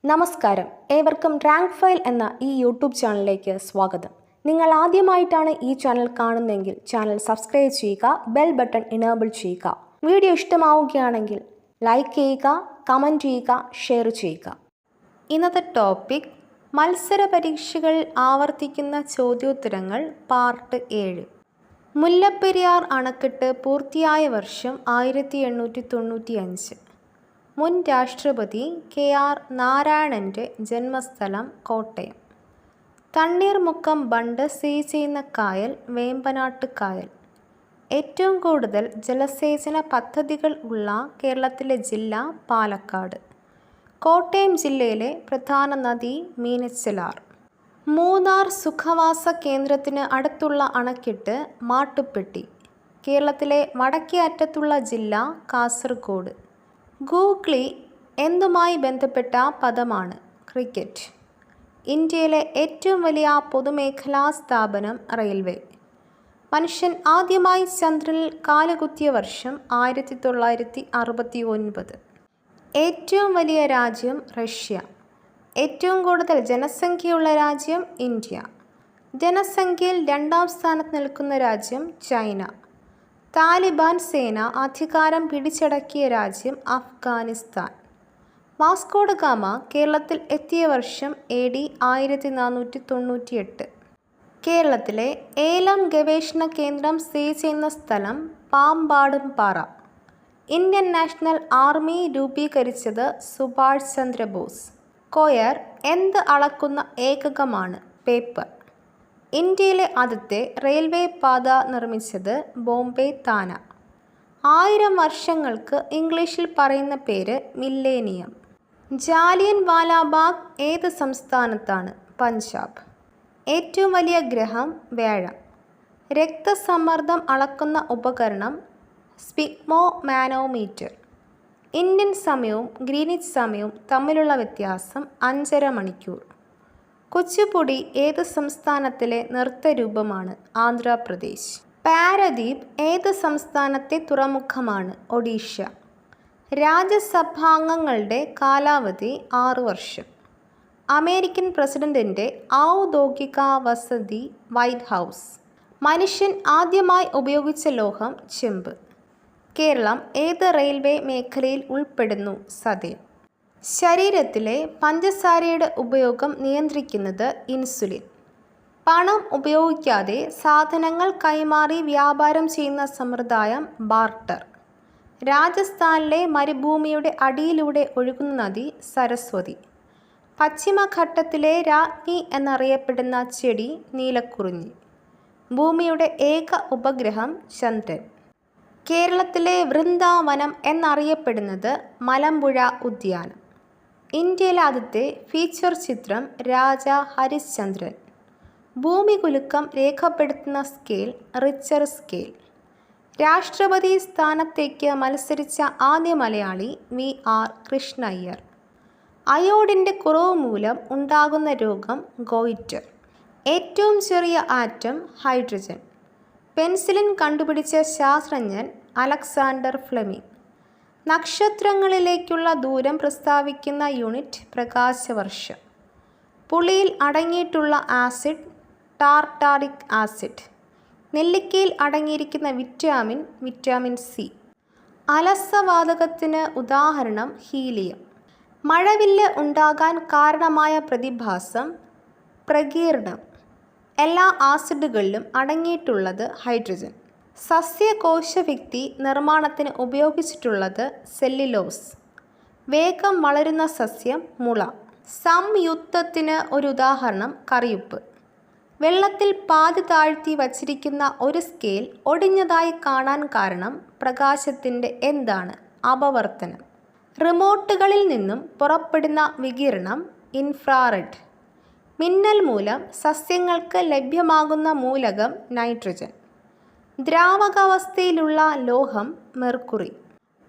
നമസ്കാരം, ഏവർക്കും rank file എന്ന ഈ യൂട്യൂബ് ചാനലിലേക്ക് സ്വാഗതം. നിങ്ങൾ ആദ്യമായിട്ടാണ് ഈ ചാനൽ കാണുന്നതെങ്കിൽ ചാനൽ സബ്സ്ക്രൈബ് ചെയ്യുക, ബെൽ ബട്ടൺ ഇനേബിൾ ചെയ്യുക. വീഡിയോ ഇഷ്ടമാവുകയാണെങ്കിൽ ലൈക്ക് ചെയ്യുക, കമൻറ്റ് ചെയ്യുക, ഷെയർ ചെയ്യുക. ഇന്നത്തെ ടോപ്പിക് മത്സര പരീക്ഷകളിൽ ആവർത്തിക്കുന്ന ചോദ്യോത്തരങ്ങൾ പാർട്ട് 7. മുല്ലപ്പെരിയാർ അണക്കെട്ട് പൂർത്തിയായ വർഷം 1895. മുൻ രാഷ്ട്രപതി KR നാരായണൻ്റെ ജന്മസ്ഥലം കോട്ടയം. തണ്ണീർമുക്കം ബണ്ട് സ്ഥിതി ചെയ്യുന്ന കായൽ വേമ്പനാട്ട് കായൽ. ഏറ്റവും കൂടുതൽ ജലസേചന പദ്ധതികൾ ഉള്ള കേരളത്തിലെ ജില്ല പാലക്കാട്. കോട്ടയം ജില്ലയിലെ പ്രധാന നദി മീനച്ചിലാർ. മൂന്നാർ സുഖവാസ കേന്ദ്രത്തിന് അടുത്തുള്ള അണക്കെട്ട് മാട്ടുപ്പെട്ടി. കേരളത്തിലെ വടക്കേ അറ്റത്തുള്ള ജില്ല കാസർഗോഡ്. ഗൂഗ്ലി എന്തുമായി ബന്ധപ്പെട്ട പദമാണ്? ക്രിക്കറ്റ്. ഇന്ത്യയിലെ ഏറ്റവും വലിയ പൊതുമേഖലാ സ്ഥാപനം റെയിൽവേ. മനുഷ്യൻ ആദ്യമായി ചന്ദ്രനിൽ കാലുകുത്തിയ വർഷം 1969. ഏറ്റവും വലിയ രാജ്യം റഷ്യ. ഏറ്റവും കൂടുതൽ ജനസംഖ്യയുള്ള രാജ്യം ഇന്ത്യ. ജനസംഖ്യയിൽ 2ാം സ്ഥാനത്ത് നിൽക്കുന്ന രാജ്യം ചൈന. താലിബാൻ സേന അധികാരം പിടിച്ചടക്കിയ രാജ്യം അഫ്ഗാനിസ്ഥാൻ. വാസ്കോ ഡ ഗാമ കേരളത്തിൽ എത്തിയ വർഷം AD 1498. കേരളത്തിലെ ഏലം ഗവേഷണ കേന്ദ്രം സ്ഥിതി ചെയ്യുന്ന സ്ഥലം പാമ്പാടുംപാറ. ഇന്ത്യൻ നാഷണൽ ആർമി രൂപീകരിച്ചത് സുഭാഷ് ചന്ദ്രബോസ്. കൊയർ എന്ത് അളക്കുന്ന ഏകകമാണ്? പേപ്പർ. ഇന്ത്യയിലെ ആദ്യത്തെ റെയിൽവേ പാത നിർമ്മിച്ചത് ബോംബെ താന. 1000 വർഷങ്ങൾക്ക് ഇംഗ്ലീഷിൽ പറയുന്ന പേര് മില്ലേനിയം. ജാലിയൻ വാലാബാഗ് ഏത് സംസ്ഥാനത്താണ്? പഞ്ചാബ്. ഏറ്റവും വലിയ ഗ്രഹം വ്യാഴം. രക്തസമ്മർദ്ദം അളക്കുന്ന ഉപകരണം സ്പിഗ്മോമാനോമീറ്റർ. ഇന്ത്യൻ സമയവും ഗ്രീനിച്ച് സമയവും തമ്മിലുള്ള വ്യത്യാസം 5½ മണിക്കൂർ. കുച്ചിപ്പുടി ഏത് സംസ്ഥാനത്തിലെ നൃത്തരൂപമാണ്? ആന്ധ്രാപ്രദേശ്. പാരദീപ് ഏത് സംസ്ഥാനത്തെ തുറമുഖമാണ്? ഒഡീഷ. രാജ്യസഭാംഗങ്ങളുടെ കാലാവധി 6 വർഷം. അമേരിക്കൻ പ്രസിഡന്റിൻ്റെ ഔദ്യോഗിക വസതി വൈറ്റ് ഹൗസ്. മനുഷ്യൻ ആദ്യമായി ഉപയോഗിച്ച ലോഹം ചെമ്പ്. കേരളം ഏത് റെയിൽവേ മേഖലയിൽ ഉൾപ്പെടുന്നു? സതേൺ. ശരീരത്തിലെ പഞ്ചസാരയുടെ ഉപയോഗം നിയന്ത്രിക്കുന്നത് ഇൻസുലിൻ. പണം ഉപയോഗിക്കാതെ സാധനങ്ങൾ കൈമാറി വ്യാപാരം ചെയ്യുന്ന സമ്പ്രദായം ബാർട്ടർ. രാജസ്ഥാനിലെ മരുഭൂമിയുടെ അടിയിലൂടെ ഒഴുകുന്ന നദി സരസ്വതി. പശ്ചിമഘട്ടത്തിലെ രാജ്ഞി എന്നറിയപ്പെടുന്ന ചെടി നീലക്കുറിഞ്ഞി. ഭൂമിയുടെ ഏക ഉപഗ്രഹം ചന്ദ്രൻ. കേരളത്തിലെ വൃന്ദാവനം എന്നറിയപ്പെടുന്നത് മലമ്പുഴ ഉദ്യാനം. ഇന്ത്യയിലെ ആദ്യത്തെ ഫീച്ചർ ചിത്രം രാജാ ഹരിശ്ചന്ദ്രൻ. ഭൂമികുലുക്കം രേഖപ്പെടുത്തുന്ന സ്കെയിൽ റിച്ചർ സ്കെയിൽ. രാഷ്ട്രപതി സ്ഥാനത്തേക്ക് മത്സരിച്ച ആദ്യ മലയാളി VR കൃഷ്ണയ്യർ. അയോഡിൻ്റെ കുറവ് മൂലം ഉണ്ടാകുന്ന രോഗം ഗോയിറ്റർ. ഏറ്റവും ചെറിയ ആറ്റം ഹൈഡ്രജൻ. പെൻസിലിൻ കണ്ടുപിടിച്ച ശാസ്ത്രജ്ഞൻ അലക്സാണ്ടർ ഫ്ലെമിംഗ്. നക്ഷത്രങ്ങളിലേക്കുള്ള ദൂരം പ്രസ്താവിക്കുന്ന യൂണിറ്റ് പ്രകാശവർഷം. പുളിയിൽ അടങ്ങിയിട്ടുള്ള ആസിഡ് ടാർട്ടാറിക് ആസിഡ്. നെല്ലിക്കയിൽ അടങ്ങിയിരിക്കുന്ന വിറ്റാമിൻ C. അലസവാതകത്തിന് ഉദാഹരണം ഹീലിയം. മഴവില്ല് ഉണ്ടാകാൻ കാരണമായ പ്രതിഭാസം പ്രകീർണം. എല്ലാ ആസിഡുകളിലും അടങ്ങിയിട്ടുള്ളത് ഹൈഡ്രജൻ. സസ്യകോശഭിത്തി നിർമ്മാണത്തിന് ഉപയോഗിച്ചിട്ടുള്ളത് സെല്ലുലോസ്. വേഗം വളരുന്ന സസ്യം മുള. സംയുക്തത്തിന് ഒരു ഉദാഹരണം കറിയുപ്പ്. വെള്ളത്തിൽ പാതി താഴ്ത്തി വച്ചിരിക്കുന്ന ഒരു സ്കെയിൽ ഒടിഞ്ഞതായി കാണാൻ കാരണം പ്രകാശത്തിൻ്റെ എന്താണ്? അപവർത്തനം. റിമോട്ടുകളിൽ നിന്നും പുറപ്പെടുന്ന വികിരണം ഇൻഫ്രാറെഡ്. മിന്നൽ മൂലം സസ്യങ്ങൾക്ക് ലഭ്യമാകുന്ന മൂലകം നൈട്രജൻ. ദ്രാവകാവസ്ഥയിലുള്ള ലോഹം മെർക്കുറി.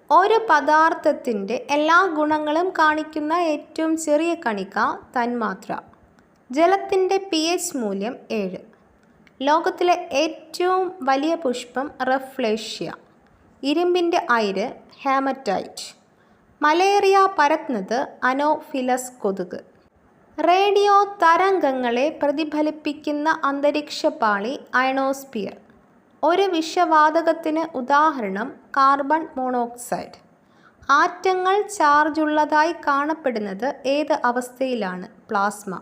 ഒരു പദാർത്ഥത്തിൻ്റെ എല്ലാ ഗുണങ്ങളും കാണിക്കുന്ന ഏറ്റവും ചെറിയ കണിക തന്മാത്ര. ജലത്തിൻ്റെ pH മൂല്യം 7. ലോകത്തിലെ ഏറ്റവും വലിയ പുഷ്പം റഫ്ലേഷ്യ. ഇരുമ്പിൻ്റെ അയിര് ഹേമറ്റൈറ്റ്. മലേറിയ പരത്തുന്നത് അനോഫിലസ് കൊതുക്. റേഡിയോ തരംഗങ്ങളെ പ്രതിഫലിപ്പിക്കുന്ന അന്തരീക്ഷപാളി അയണോസ്ഫിയർ. ഒരു വിഷവാതകത്തിന് ഉദാഹരണം കാർബൺ മോണോക്സൈഡ്. ആറ്റങ്ങൾ ചാർജുള്ളതായി കാണപ്പെടുന്നത് ഏത് അവസ്ഥയിലാണ്? പ്ലാസ്മ.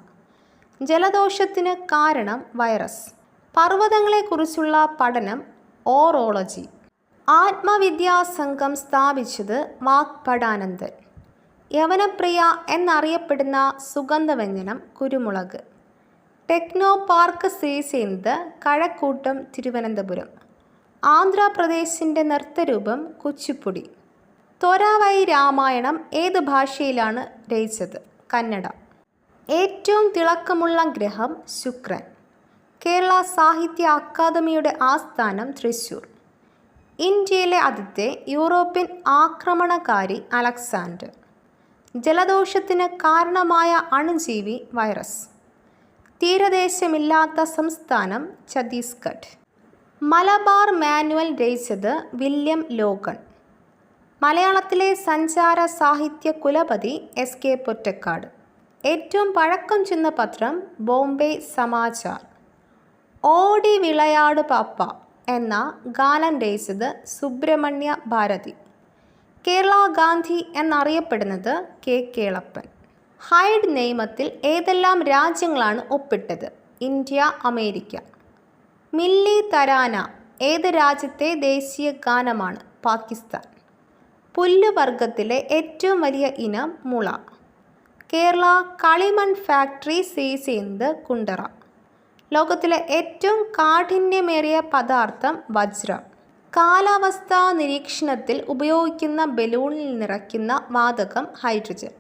ജലദോഷത്തിന് കാരണം വൈറസ്. പർവ്വതങ്ങളെക്കുറിച്ചുള്ള പഠനം ഓറോളജി. ആത്മവിദ്യാസംഘം സ്ഥാപിച്ചത് വാഗ്ഭടാനന്ദൻ. യവനപ്രിയ എന്നറിയപ്പെടുന്ന സുഗന്ധവ്യഞ്ജനം കുരുമുളക്. ടെക്നോ പാർക്ക് സ്ഥിതി ചെയ്യുന്നത് കഴക്കൂട്ടം, തിരുവനന്തപുരം. ആന്ധ്രാപ്രദേശിൻ്റെ നൃത്തരൂപം കുച്ചിപ്പുടി. ത്വരവൈ രാമായണം ഏത് ഭാഷയിലാണ് രചിച്ചത്? കന്നഡ. ഏറ്റവും തിളക്കമുള്ള ഗ്രഹം ശുക്രൻ. കേരള സാഹിത്യ അക്കാദമിയുടെ ആസ്ഥാനം തൃശ്ശൂർ. ഇന്ത്യയിലെ ആദ്യത്തെ യൂറോപ്യൻ ആക്രമണകാരി അലക്സാണ്ടർ. ജലദോഷത്തിന് കാരണമായ അണുജീവി വൈറസ്. തീരദേശമില്ലാത്ത സംസ്ഥാനം ഛത്തീസ്ഗഡ്. മലബാർ മാനുവൽ രചിച്ചത് വില്യം ലോഗൺ. മലയാളത്തിലെ സഞ്ചാര സാഹിത്യ കുലപതി എസ് കെ പൊറ്റക്കാട്. ഏറ്റവും പഴക്കം ചെന്ന പത്രം ബോംബെ സമാചാർ. ഓടി വിളയാട് പാപ്പ എന്ന ഗാനം രചിച്ചത് സുബ്രഹ്മണ്യ ഭാരതി. കേരള ഗാന്ധി എന്നറിയപ്പെടുന്നത് കെ കേളപ്പൻ. ഹൈഡ് നിയമത്തിൽ ഏതെല്ലാം രാജ്യങ്ങളാണ് ഒപ്പിട്ടത്? India, America. മില്ലി തരാന ഏത് രാജ്യത്തെ ദേശീയ ഗാനമാണ്? പാകിസ്ഥാൻ. പുല്ലുവർഗത്തിലെ ഏറ്റവും വലിയ ഇനം മുള. കേരള കളിമൺ ഫാക്ടറി സ്ഥിതി ചെയ്യുന്നത് കുണ്ടറ. ലോകത്തിലെ ഏറ്റവും കാഠിന്യമേറിയ പദാർത്ഥം വജ്രം. കാലാവസ്ഥാ നിരീക്ഷണത്തിൽ ഉപയോഗിക്കുന്ന ബലൂണിൽ നിറയ്ക്കുന്ന വാതകം ഹൈഡ്രജൻ.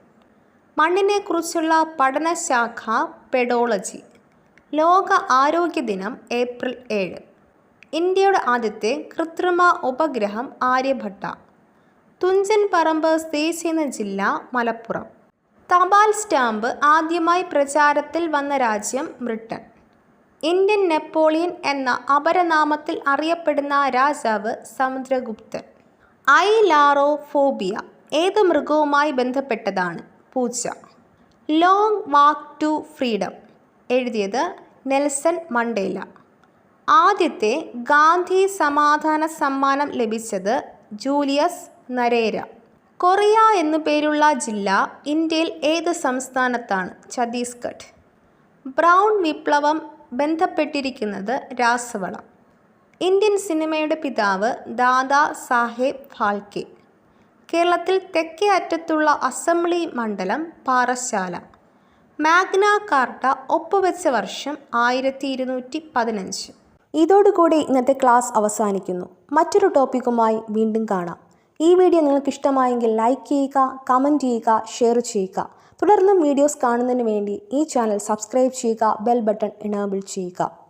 മണ്ണിനെക്കുറിച്ചുള്ള പഠനശാഖ പെഡോളജി. ലോക ആരോഗ്യ ദിനം ഏപ്രിൽ 7. ഇന്ത്യയുടെ ആദ്യത്തെ കൃത്രിമ ഉപഗ്രഹം ആര്യഭട്ട. തുഞ്ചൻ പറമ്പ് സ്ഥിതി ചെയ്യുന്ന ജില്ല മലപ്പുറം. തപാൽ സ്റ്റാമ്പ് ആദ്യമായി പ്രചാരത്തിൽ വന്ന രാജ്യം ബ്രിട്ടൻ. ഇന്ത്യൻ നെപ്പോളിയൻ എന്ന അപരനാമത്തിൽ അറിയപ്പെടുന്ന രാജാവ് സമുദ്രഗുപ്തൻ. ഐലാറോഫോബിയ ഏത് മൃഗവുമായി ബന്ധപ്പെട്ടതാണ്? പൂച്ച. ലോങ് വാക്ക് ടു ഫ്രീഡം എഴുതിയത് നെൽസൺ മണ്ടേല. ആദ്യത്തെ ഗാന്ധി സമാധാന സമ്മാനം ലഭിച്ചത് ജൂലിയസ് നരേര. കൊറിയ എന്നു പേരുള്ള ജില്ല ഇന്ത്യയിൽ ഏത് സംസ്ഥാനത്താണ്? ഛത്തീസ്ഗഡ്. ബ്രൗൺ വിപ്ലവം ബന്ധപ്പെട്ടിരിക്കുന്നത് രാസവളം. ഇന്ത്യൻ സിനിമയുടെ പിതാവ് ദാദാ സാഹേബ് ഫാൽക്കെ. കേരളത്തിൽ തെക്കേ അറ്റത്തുള്ള അസംബ്ലി മണ്ഡലം പാറശാല. മാഗ്ന കാർട്ട ഒപ്പുവെച്ച വർഷം 1215. ഇതോടുകൂടി ഇന്നത്തെ ക്ലാസ് അവസാനിക്കുന്നു. മറ്റൊരു ടോപ്പിക്കുമായി വീണ്ടും കാണാം. ഈ വീഡിയോ നിങ്ങൾക്ക് ഇഷ്ടമായെങ്കിൽ ലൈക്ക് ചെയ്യുക, കമൻറ്റ് ചെയ്യുക, ഷെയർ ചെയ്യുക. തുടർന്നും വീഡിയോസ് കാണുന്നതിന് വേണ്ടി ഈ ചാനൽ സബ്സ്ക്രൈബ് ചെയ്യുക, ബെൽ ബട്ടൺ എനേബിൾ ചെയ്യുക.